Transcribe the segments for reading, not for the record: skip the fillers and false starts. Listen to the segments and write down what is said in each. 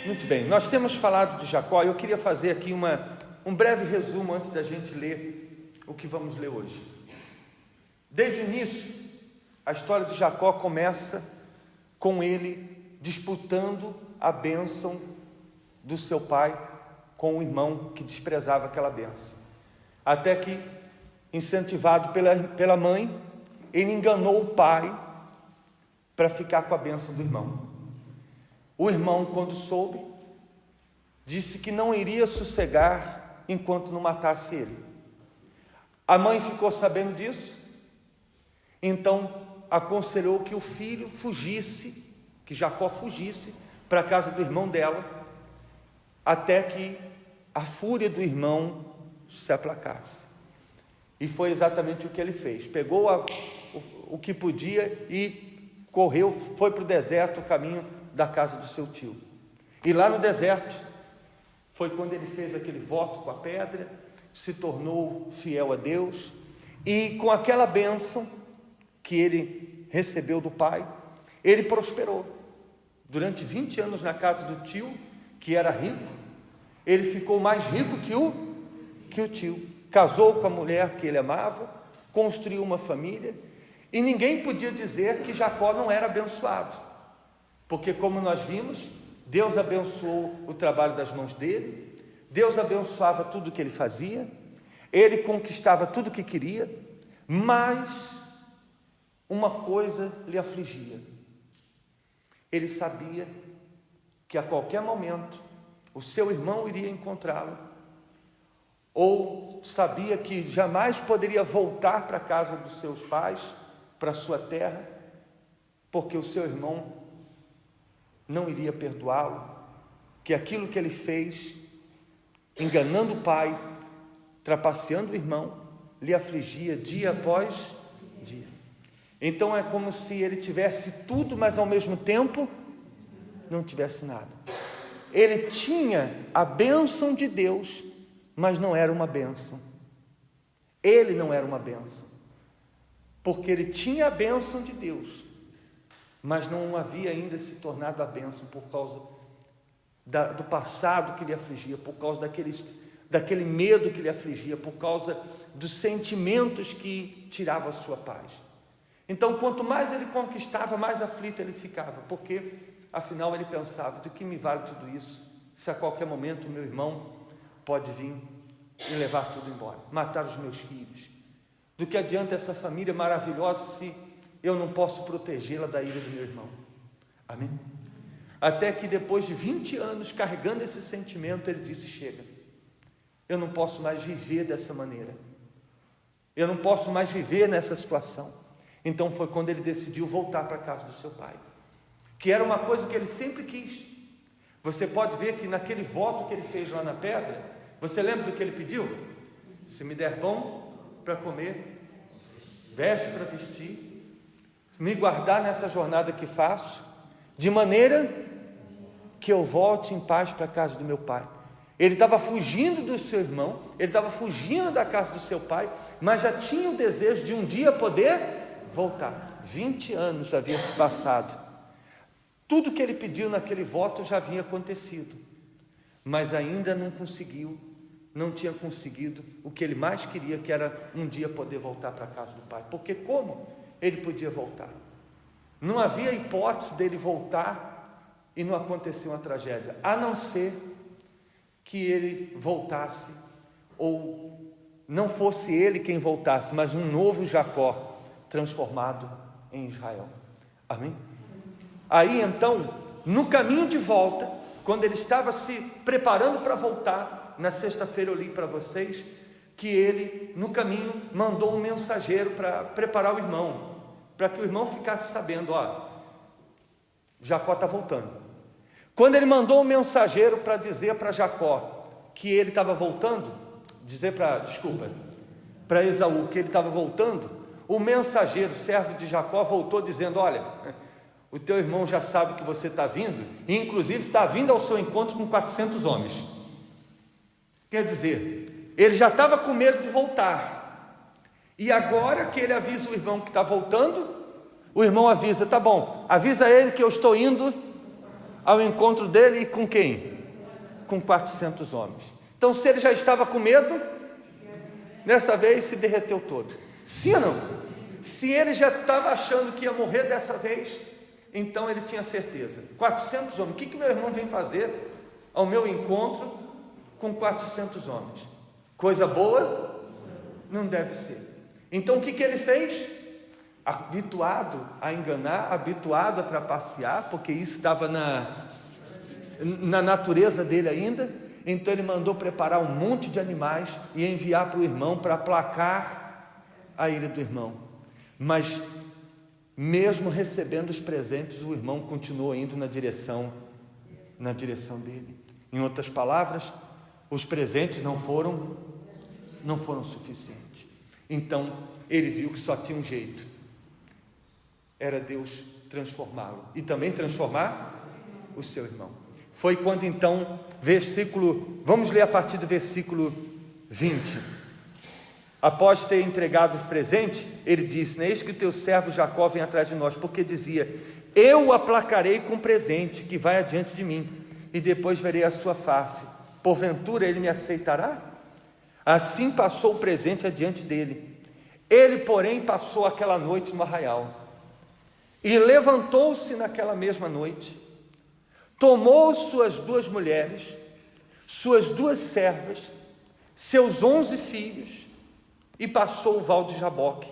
Muito bem, nós temos falado de Jacó. Eu queria fazer aqui um breve resumo antes da gente ler o que vamos ler hoje. Desde o início, a história de Jacó começa com ele disputando a bênção do seu pai com o irmão que desprezava aquela bênção. Até que, incentivado pela mãe, ele enganou o pai para ficar com a bênção do irmão. O irmão, quando soube, disse que não iria sossegar enquanto não matasse ele. A mãe ficou sabendo disso, então aconselhou que o filho fugisse, que Jacó fugisse para a casa do irmão dela, até que a fúria do irmão se aplacasse. E foi exatamente o que ele fez. Pegou o que podia e correu, foi para o deserto, o caminho da casa do seu tio. E lá no deserto foi quando ele fez aquele voto com a pedra, se tornou fiel a Deus, e com aquela bênção que ele recebeu do pai, ele prosperou. Durante 20 anos na casa do tio, que era rico, ele ficou mais rico que o tio. Casou com a mulher que ele amava, construiu uma família, e ninguém podia dizer que Jacó não era abençoado. Porque, como nós vimos, Deus abençoou o trabalho das mãos dele, Deus abençoava tudo o que ele fazia, ele conquistava tudo o que queria, mas uma coisa lhe afligia. Ele sabia que a qualquer momento o seu irmão iria encontrá-lo, ou sabia que jamais poderia voltar para a casa dos seus pais, para a sua terra, porque o seu irmão não iria perdoá-lo, que aquilo que ele fez, enganando o pai, trapaceando o irmão, lhe afligia dia após dia. Então é como se ele tivesse tudo, mas ao mesmo tempo não tivesse nada. Ele tinha a bênção de Deus, mas não era uma bênção. Ele não era uma bênção, porque ele tinha a bênção de Deus, mas não havia ainda se tornado a bênção por causa do passado que lhe afligia, por causa daquele medo que lhe afligia, por causa dos sentimentos que tiravam a sua paz. Então, quanto mais ele conquistava, mais aflito ele ficava, porque afinal ele pensava: de que me vale tudo isso, se a qualquer momento o meu irmão pode vir e levar tudo embora, matar os meus filhos? Do que adianta essa família maravilhosa se eu não posso protegê-la da ira do meu irmão? Amém? Até que depois de 20 anos carregando esse sentimento, ele disse: chega, eu não posso mais viver dessa maneira, eu não posso mais viver nessa situação. Então foi quando ele decidiu voltar para a casa do seu pai, que era uma coisa que ele sempre quis. Você pode ver que naquele voto que ele fez lá na pedra, você lembra do que ele pediu? Se me der pão para comer, veste para vestir, me guardar nessa jornada que faço, de maneira que eu volte em paz para a casa do meu pai. Ele estava fugindo do seu irmão, ele estava fugindo da casa do seu pai, mas já tinha o desejo de um dia poder voltar. 20 anos havia se passado. Tudo que ele pediu naquele voto já havia acontecido, mas ainda não tinha conseguido o que ele mais queria, que era um dia poder voltar para a casa do pai. Porque como ele podia voltar? Não havia hipótese dele voltar e não acontecer uma tragédia, a não ser que ele voltasse, ou não fosse ele quem voltasse, mas um novo Jacó transformado em Israel. Amém? Aí então, no caminho de volta, quando ele estava se preparando para voltar, na sexta-feira eu li para vocês que ele, no caminho, mandou um mensageiro para preparar o irmão, para que o irmão ficasse sabendo: ó, Jacó está voltando. Quando ele mandou um mensageiro para dizer para Jacó que ele estava voltando, para Esaú que ele estava voltando, o mensageiro, servo de Jacó, voltou dizendo: olha, o teu irmão já sabe que você está vindo, e inclusive está vindo ao seu encontro com 400 homens. Quer dizer, ele já estava com medo de voltar, e agora que ele avisa o irmão que está voltando, o irmão avisa: tá bom, avisa ele que eu estou indo ao encontro dele e com quem? Com 400 homens. Então, se ele já estava com medo, dessa vez se derreteu todo. Sim ou não? Se ele já estava achando que ia morrer dessa vez, então ele tinha certeza. 400 homens, o que meu irmão vem fazer ao meu encontro com 400 homens? Coisa boa? Não deve ser. Então o que ele fez? Habituado a enganar, habituado a trapacear, porque isso estava na natureza dele ainda. Então ele mandou preparar um monte de animais e enviar para o irmão para aplacar a ira do irmão. Mas mesmo recebendo os presentes, o irmão continuou indo na direção dele. Em outras palavras, os presentes não foram suficientes. Então ele viu que só tinha um jeito, era Deus transformá-lo e também transformar o seu irmão. Foi quando então, vamos ler a partir do versículo 20. Após ter entregado o presente, ele disse: eis que o teu servo Jacó vem atrás de nós, porque dizia: eu o aplacarei com presente que vai adiante de mim, e depois verei a sua face, porventura ele me aceitará? Assim passou o presente adiante dele. Ele, porém, passou aquela noite no arraial, e levantou-se naquela mesma noite, tomou suas 2 mulheres, suas 2 servas, seus 11 filhos, e passou o val de Jaboque,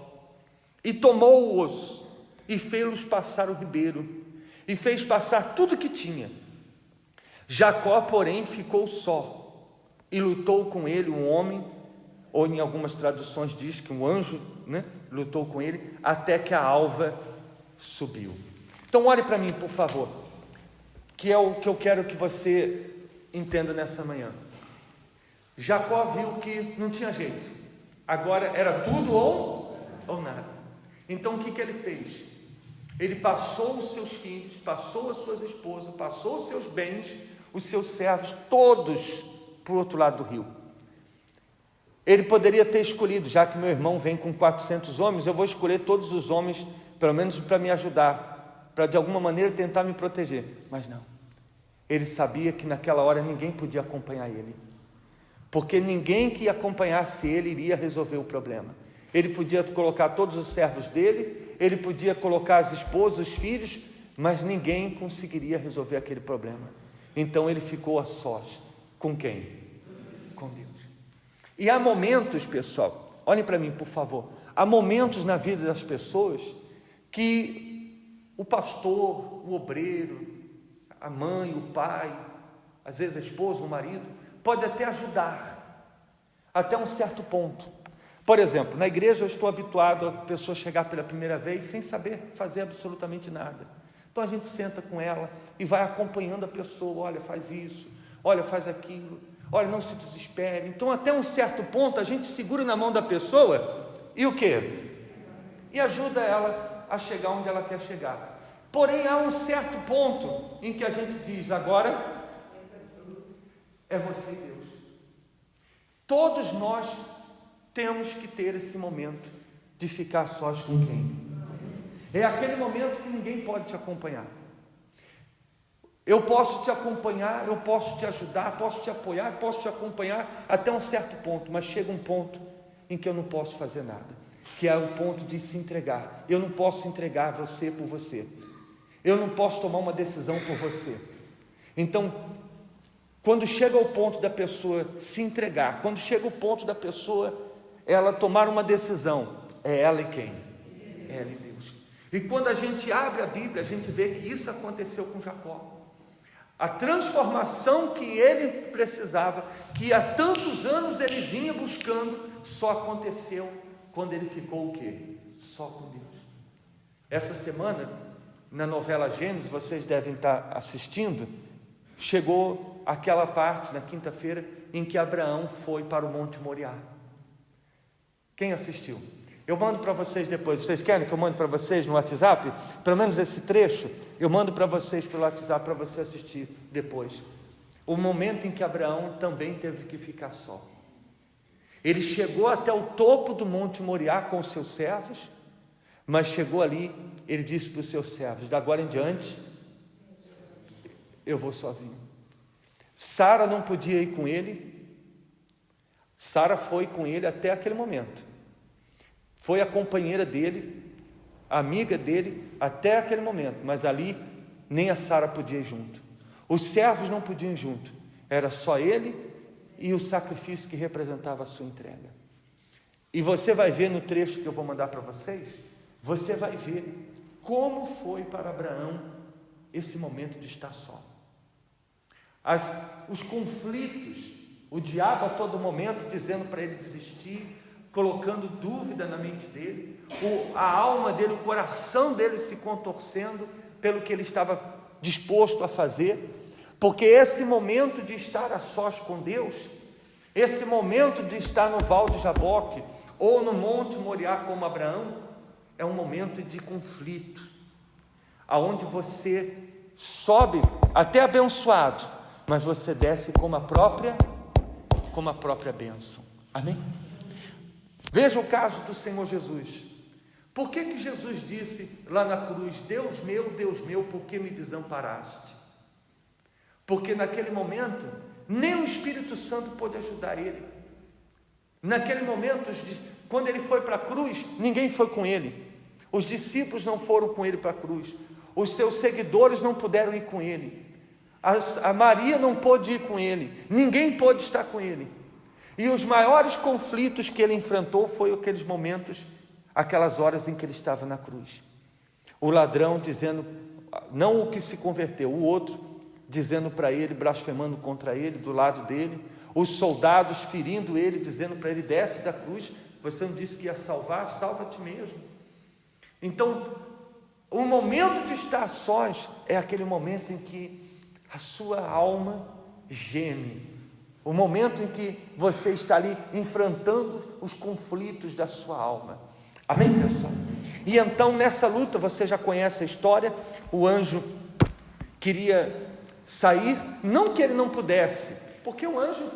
e tomou o osso, e fez-los passar o ribeiro, e fez passar tudo que tinha. Jacó, porém, ficou só, e lutou com ele um homem, ou em algumas traduções diz que um anjo, lutou com ele, até que a alva subiu. Então olhe para mim, por favor, que é o que eu quero que você entenda nessa manhã. Jacó viu que não tinha jeito, agora era tudo ou nada. Então o que ele fez? Ele passou os seus filhos, passou as suas esposas, passou os seus bens, os seus servos, todos para o outro lado do rio. Ele poderia ter escolhido: já que meu irmão vem com 400 homens, eu vou escolher todos os homens, pelo menos para me ajudar, para de alguma maneira tentar me proteger. Mas não, ele sabia que naquela hora ninguém podia acompanhar ele, porque ninguém que acompanhasse ele iria resolver o problema. Ele podia colocar todos os servos dele, ele podia colocar as esposas, os filhos, mas ninguém conseguiria resolver aquele problema. Então ele ficou a sós. Com quem? Com Deus. E há momentos, pessoal, olhem para mim, por favor, há momentos na vida das pessoas que o pastor, o obreiro, a mãe, o pai, às vezes a esposa, o marido, pode até ajudar, até um certo ponto. Por exemplo, na igreja eu estou habituado a pessoa chegar pela primeira vez sem saber fazer absolutamente nada. Então a gente senta com ela e vai acompanhando a pessoa: olha, faz isso, olha, faz aquilo, olha, não se desespere. Então até um certo ponto a gente segura na mão da pessoa e o quê? E ajuda ela a chegar onde ela quer chegar. Porém há um certo ponto em que a gente diz: agora é você e Deus. Todos nós temos que ter esse momento de ficar sós com quem? É aquele momento que ninguém pode te acompanhar. Eu posso te acompanhar, eu posso te ajudar, posso te apoiar, posso te acompanhar até um certo ponto, mas chega um ponto em que eu não posso fazer nada, que é o ponto de se entregar. Eu não posso entregar você por você, eu não posso tomar uma decisão por você. Então, quando chega o ponto da pessoa se entregar, quando chega o ponto da pessoa ela tomar uma decisão, é ela e quem? É ela e Deus. E quando a gente abre a Bíblia, a gente vê que isso aconteceu com Jacó. A transformação que ele precisava, que há tantos anos ele vinha buscando, só aconteceu quando ele ficou o quê? Só com Deus. Essa semana, na novela Gênesis, vocês devem estar assistindo, chegou aquela parte, na quinta-feira, em que Abraão foi para o Monte Moriá. Quem assistiu? Eu mando para vocês depois. Vocês querem que eu mande para vocês no WhatsApp? Pelo menos esse trecho, eu mando para vocês pelo WhatsApp para você assistir depois. O momento em que Abraão também teve que ficar só. Ele chegou até o topo do Monte Moriá com os seus servos, mas chegou ali, ele disse para os seus servos: de agora em diante, eu vou sozinho. Sara não podia ir com ele. Sara foi com ele até aquele momento. Foi a companheira dele, a amiga dele, até aquele momento. Mas ali, nem a Sara podia ir junto. Os servos não podiam ir junto. Era só ele e o sacrifício que representava a sua entrega. E você vai ver no trecho que eu vou mandar para vocês, você vai ver como foi para Abraão esse momento de estar só. Os conflitos, o diabo a todo momento dizendo para ele desistir, colocando dúvida na mente dele, a alma dele, o coração dele se contorcendo pelo que ele estava disposto a fazer, porque esse momento de estar a sós com Deus, esse momento de estar no Val de Jaboque ou no Monte Moriá como Abraão, é um momento de conflito, aonde você sobe até abençoado, mas você desce como a própria bênção. Amém? Veja o caso do Senhor Jesus. Por que Jesus disse lá na cruz: Deus meu, por que me desamparaste? Porque naquele momento nem o Espírito Santo pôde ajudar ele. Naquele momento, quando ele foi para a cruz, ninguém foi com ele. Os discípulos não foram com ele para a cruz. Os seus seguidores não puderam ir com ele. A Maria não pôde ir com ele. Ninguém pôde estar com ele. E os maiores conflitos que ele enfrentou foi aqueles momentos, aquelas horas em que ele estava na cruz. O ladrão dizendo, não o que se converteu, o outro dizendo para ele, blasfemando contra ele, do lado dele. Os soldados ferindo ele, dizendo para ele: desce da cruz, você não disse que ia salvar, salva a ti mesmo. Então, o momento de estar sós é aquele momento em que a sua alma geme, o momento em que você está ali enfrentando os conflitos da sua alma. Amém, pessoal? E então, nessa luta, você já conhece a história, o anjo queria sair, não que ele não pudesse, porque um anjo,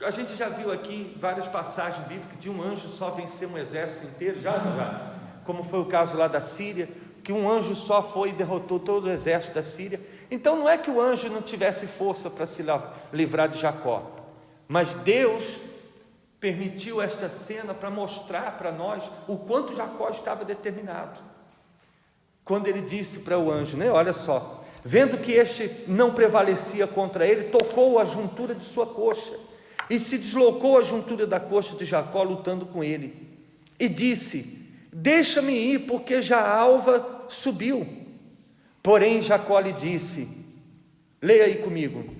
a gente já viu aqui várias passagens bíblicas de um anjo só vencer um exército inteiro, já, como foi o caso lá da Síria, que um anjo só foi e derrotou todo o exército da Síria. Então não é que o anjo não tivesse força para se livrar de Jacó, mas Deus permitiu esta cena para mostrar para nós o quanto Jacó estava determinado. Quando ele disse para o anjo, né, olha só, vendo que este não prevalecia contra ele, tocou a juntura de sua coxa, e se deslocou a juntura da coxa de Jacó, lutando com ele, e disse: deixa-me ir, porque já a alva subiu. Porém Jacó lhe disse, leia aí comigo: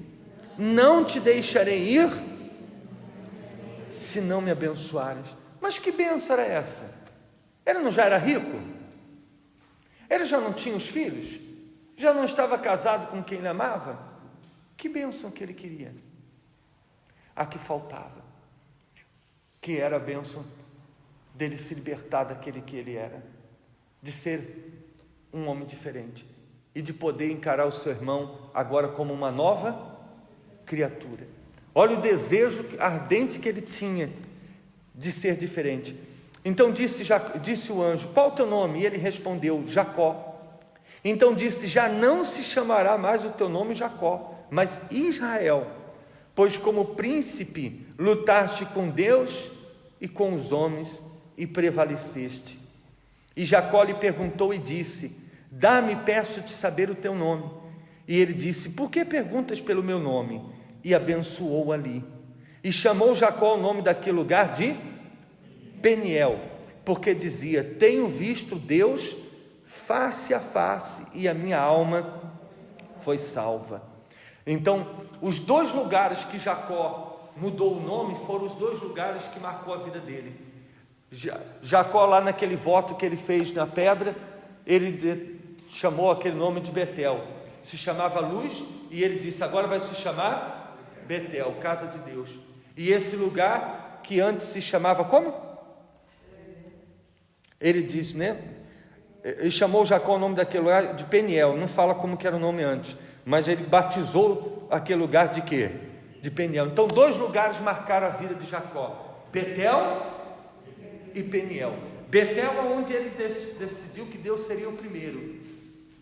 não te deixarei ir, se não me abençoares. Mas que bênção era essa? Ele não já era rico? Ele já não tinha os filhos? Já não estava casado com quem ele amava? Que bênção que ele queria. A que faltava, que era a bênção dele se libertar daquele que ele era, de ser um homem diferente e de poder encarar o seu irmão agora como uma nova criatura. Olha o desejo ardente que ele tinha de ser diferente. Então disse o anjo: qual o teu nome? E ele respondeu: Jacó. Então disse: já não se chamará mais o teu nome Jacó, mas Israel, pois como príncipe lutaste com Deus e com os homens e prevaleceste. E Jacó lhe perguntou e disse: dá-me, peço-te, saber o teu nome. E ele disse: por que perguntas pelo meu nome? E abençoou ali. E chamou Jacó o nome daquele lugar de Peniel, porque dizia: tenho visto Deus face a face, e a minha alma foi salva. Então, os dois lugares que Jacó mudou o nome foram os dois lugares que marcou a vida dele. Jacó, lá naquele voto que ele fez na pedra, ele chamou aquele nome de Betel. Se chamava Luz, e ele disse: agora vai se chamar Betel, casa de Deus. E esse lugar que antes se chamava como? Ele disse, né? Ele chamou Jacó o nome daquele lugar de Peniel. Não fala como que era o nome antes, mas ele batizou aquele lugar de quê? De Peniel. Então, dois lugares marcaram a vida de Jacó: Betel e Peniel. Betel é onde ele decidiu que Deus seria o primeiro,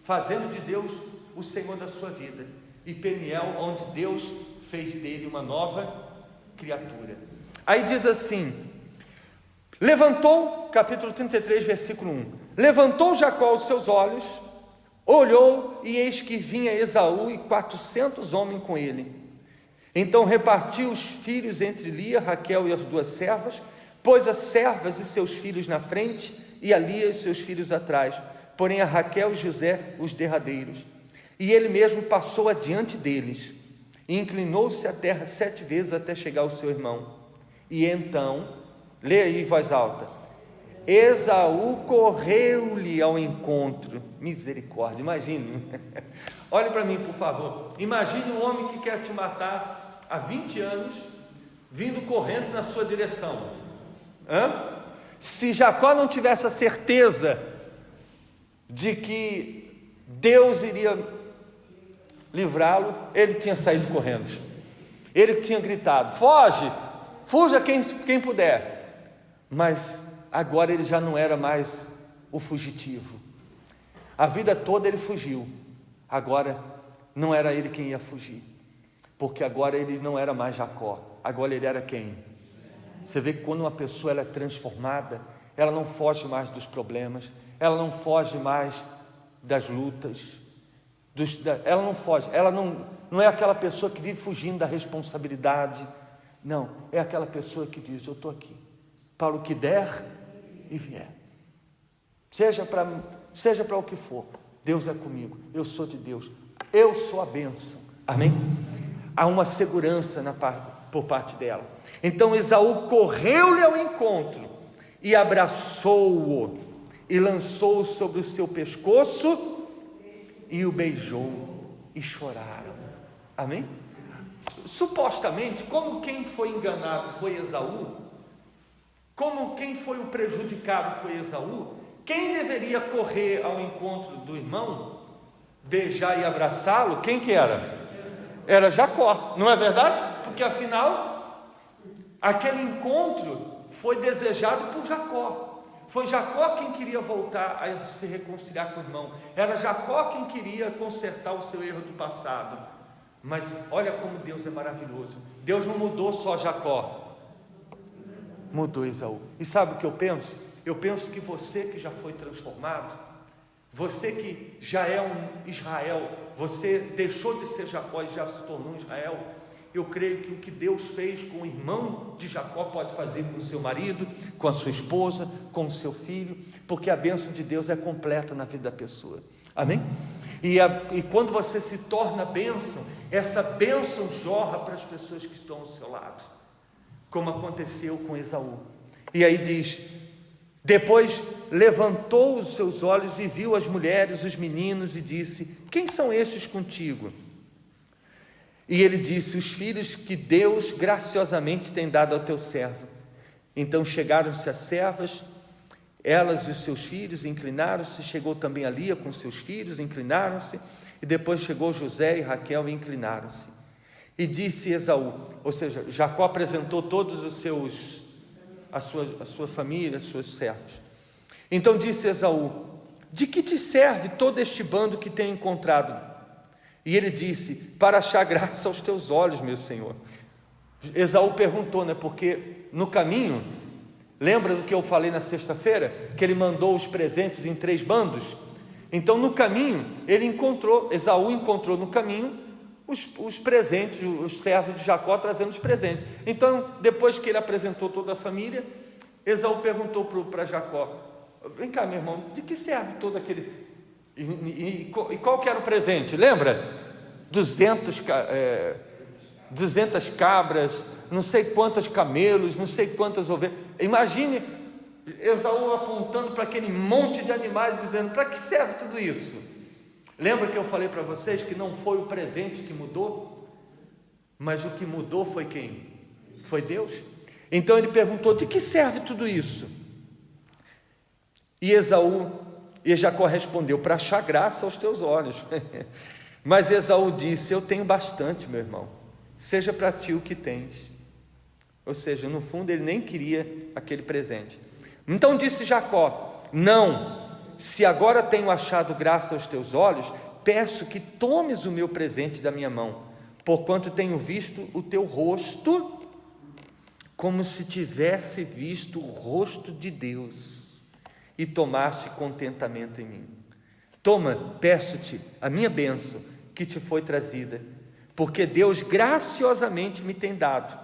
fazendo de Deus o Senhor da sua vida. e Peniel, onde Deus fez dele uma nova criatura. Aí diz assim, levantou, capítulo 33, versículo 1, levantou Jacó os seus olhos, olhou, e eis que vinha Esaú e 400 homens com ele. Então repartiu os filhos entre Lia, Raquel e as duas servas, pôs as servas e seus filhos na frente, e a Lia e seus filhos atrás, porém a Raquel e José os derradeiros. E ele mesmo passou adiante deles, e inclinou-se à terra 7 vezes até chegar ao seu irmão. E então, lê aí em voz alta, Esaú correu-lhe ao encontro. Misericórdia, imagine. Olhe para mim, por favor. Imagine um homem que quer te matar há 20 anos, vindo correndo na sua direção. Se Jacó não tivesse a certeza de que Deus iria livrá-lo, ele tinha saído correndo, ele tinha gritado, foge, fuja quem puder. Mas agora ele já não era mais o fugitivo. A vida toda ele fugiu, agora não era ele quem ia fugir, porque agora ele não era mais Jacó, agora ele era quem? Você vê que quando uma pessoa ela é transformada, ela não foge mais dos problemas, ela não foge mais das lutas, ela não foge, ela não é aquela pessoa que vive fugindo da responsabilidade, não, é aquela pessoa que diz, eu estou aqui, para o que der e vier, seja para o que for, Deus é comigo, eu sou de Deus, eu sou a bênção, amém? Há uma segurança por parte dela. Então Esaú correu-lhe ao encontro, e abraçou-o, e lançou-o sobre o seu pescoço, e o beijou, e choraram, amém? Supostamente, como quem foi enganado foi Esaú, como quem foi o prejudicado foi Esaú, quem deveria correr ao encontro do irmão, beijar e abraçá-lo, quem que era? Era Jacó, não é verdade? Porque afinal, aquele encontro foi desejado por Jacó, foi Jacó quem queria voltar a se reconciliar com o irmão, era Jacó quem queria consertar o seu erro do passado. Mas olha como Deus é maravilhoso, Deus não mudou só Jacó, mudou Esaú. E sabe o que eu penso? Eu penso que você que já foi transformado, você que já é um Israel, você deixou de ser Jacó e já se tornou um Israel, eu creio que o que Deus fez com o irmão de Jacó pode fazer com o seu marido, com a sua esposa, com o seu filho, porque a bênção de Deus é completa na vida da pessoa, amém? E quando você se torna bênção, essa bênção jorra para as pessoas que estão ao seu lado, como aconteceu com Esaú. E aí diz, depois levantou os seus olhos e viu as mulheres, os meninos, e disse, quem são estes contigo? E ele disse, os filhos que Deus graciosamente tem dado ao teu servo. Então chegaram-se as servas, elas e os seus filhos, inclinaram-se, chegou também a Lia com seus filhos, inclinaram-se, e depois chegou José e Raquel e inclinaram-se. E disse Esaú, ou seja, Jacó apresentou todos a sua família, os seus servos. Então disse Esaú, de que te serve todo este bando que tenho encontrado? E ele disse, para achar graça aos teus olhos, meu senhor. Esaú perguntou, porque no caminho, lembra do que eu falei na sexta-feira? Que ele mandou os presentes em 3 bandos? Então no caminho, Esaú encontrou no caminho os presentes, os servos de Jacó trazendo os presentes. Então depois que ele apresentou toda a família, Esaú perguntou para Jacó, vem cá meu irmão, de que serve todo aquele... E qual que era o presente? Lembra? 200 cabras, não sei quantos camelos, não sei quantas ovelhas. Imagine Esaú apontando para aquele monte de animais, dizendo, para que serve tudo isso? Lembra que eu falei para vocês que não foi o presente que mudou, mas o que mudou foi quem? Foi Deus. Então ele perguntou, de que serve tudo isso? E Jacó respondeu, para achar graça aos teus olhos. Mas Esaú disse, eu tenho bastante, meu irmão, seja para ti o que tens. Ou seja, no fundo ele nem queria aquele presente. Então disse Jacó, não, se agora tenho achado graça aos teus olhos, peço que tomes o meu presente da minha mão, porquanto tenho visto o teu rosto como se tivesse visto o rosto de Deus, e tomaste contentamento em mim. Toma, peço-te, a minha bênção que te foi trazida, porque Deus graciosamente me tem dado,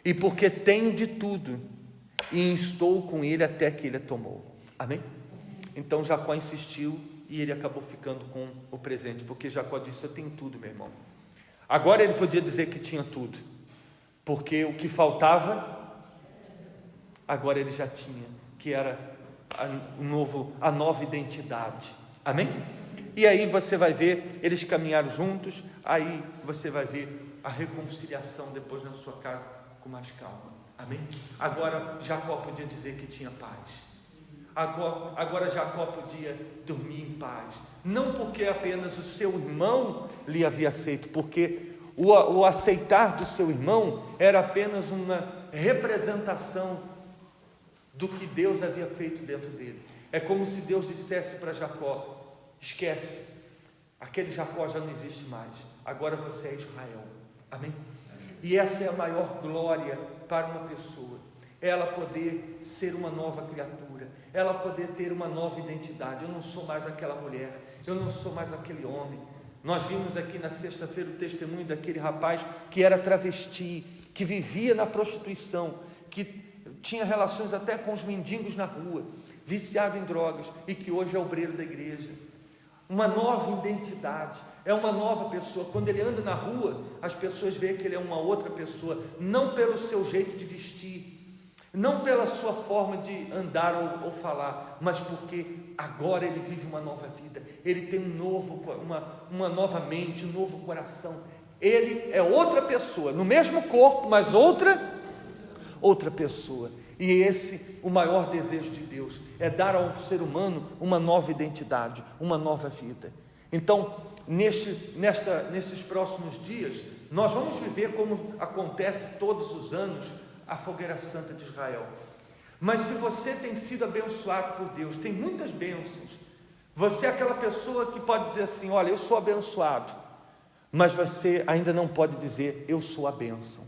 e porque tenho de tudo, e estou com ele até que ele a tomou. Amém? Então Jacó insistiu, e ele acabou ficando com o presente, porque Jacó disse: eu tenho tudo, meu irmão. Agora ele podia dizer que tinha tudo, porque o que faltava, agora ele já tinha, que era a nova identidade. Amém? E aí você vai ver, eles caminharam juntos, aí você vai ver a reconciliação depois na sua casa com mais calma. Amém? Agora Jacó podia dizer que tinha paz. Agora Jacó podia dormir em paz, não porque apenas o seu irmão lhe havia aceito, porque o aceitar do seu irmão era apenas uma representação do que Deus havia feito dentro dele. É como se Deus dissesse para Jacó: esquece, aquele Jacó já não existe mais, agora você é Israel. Amém? E essa é a maior glória para uma pessoa, ela poder ser uma nova criatura, ela poder ter uma nova identidade. Eu não sou mais aquela mulher, eu não sou mais aquele homem. Nós vimos aqui na sexta-feira o testemunho daquele rapaz que era travesti, que vivia na prostituição, que tinha relações até com os mendigos na rua, viciado em drogas, e que hoje é obreiro da igreja. Uma nova identidade, é uma nova pessoa. Quando ele anda na rua, as pessoas veem que ele é uma outra pessoa, não pelo seu jeito de vestir, não pela sua forma de andar ou falar, mas porque agora ele vive uma nova vida, ele tem uma nova mente, um novo coração. Ele é outra pessoa, no mesmo corpo, mas outra pessoa. E esse, o maior desejo de Deus, é dar ao ser humano uma nova identidade, uma nova vida. Então, nesses próximos dias, nós vamos viver como acontece todos os anos, a Fogueira Santa de Israel. Mas se você tem sido abençoado por Deus, tem muitas bênçãos, você é aquela pessoa que pode dizer assim: olha, eu sou abençoado, mas você ainda não pode dizer eu sou a bênção.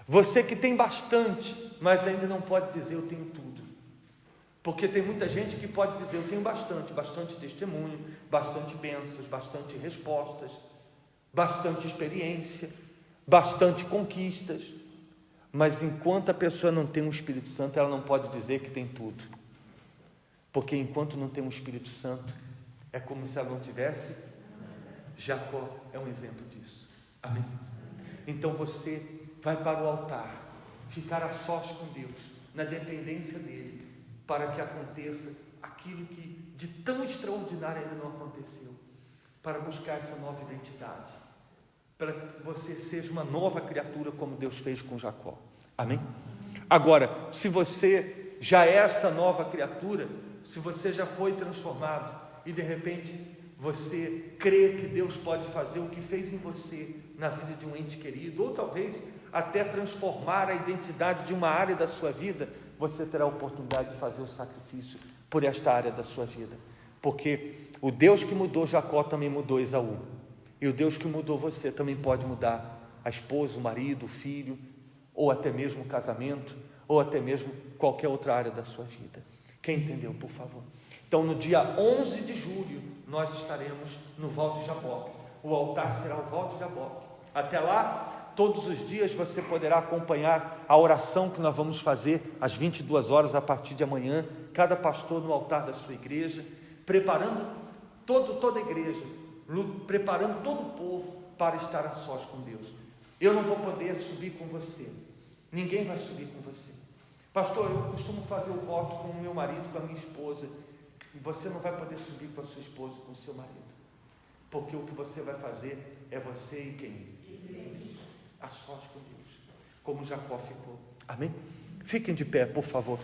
Você que tem bastante, mas ainda não pode dizer eu tenho tudo, porque tem muita gente que pode dizer eu tenho bastante testemunho, bastante bênçãos, bastante respostas, bastante experiência, bastante conquistas, mas enquanto a pessoa não tem um Espírito Santo, ela não pode dizer que tem tudo, porque enquanto não tem um Espírito Santo, é como se ela não tivesse. Jacó é um exemplo disso. Amém? Então você vai para o altar, ficar a sós com Deus, na dependência dele, para que aconteça aquilo que de tão extraordinário ainda não aconteceu, para buscar essa nova identidade, para que você seja uma nova criatura, como Deus fez com Jacó. Amém? Agora, se você já é esta nova criatura, se você já foi transformado, e de repente você crê que Deus pode fazer o que fez em você na vida de um ente querido, ou talvez até transformar a identidade de uma área da sua vida, você terá a oportunidade de fazer o sacrifício por esta área da sua vida, porque o Deus que mudou Jacó também mudou Esaú, e o Deus que mudou você também pode mudar a esposa, o marido, o filho, ou até mesmo o casamento, ou até mesmo qualquer outra área da sua vida. Quem entendeu, por favor? Então, no dia 11 de julho, nós estaremos no Val de Jaboque. O altar será o Val de Jaboque. Até lá, todos os dias você poderá acompanhar a oração que nós vamos fazer às 22 horas a partir de amanhã, cada pastor no altar da sua igreja, preparando toda a igreja, preparando todo o povo para estar a sós com Deus. Eu não vou poder subir com você, ninguém vai subir com você. Pastor, eu costumo fazer o voto com o meu marido, com a minha esposa. Você não vai poder subir com a sua esposa, com o seu marido, porque o que você vai fazer é você e quem? A sós com Deus, como Jacó ficou. Amém? Fiquem de pé, por favor.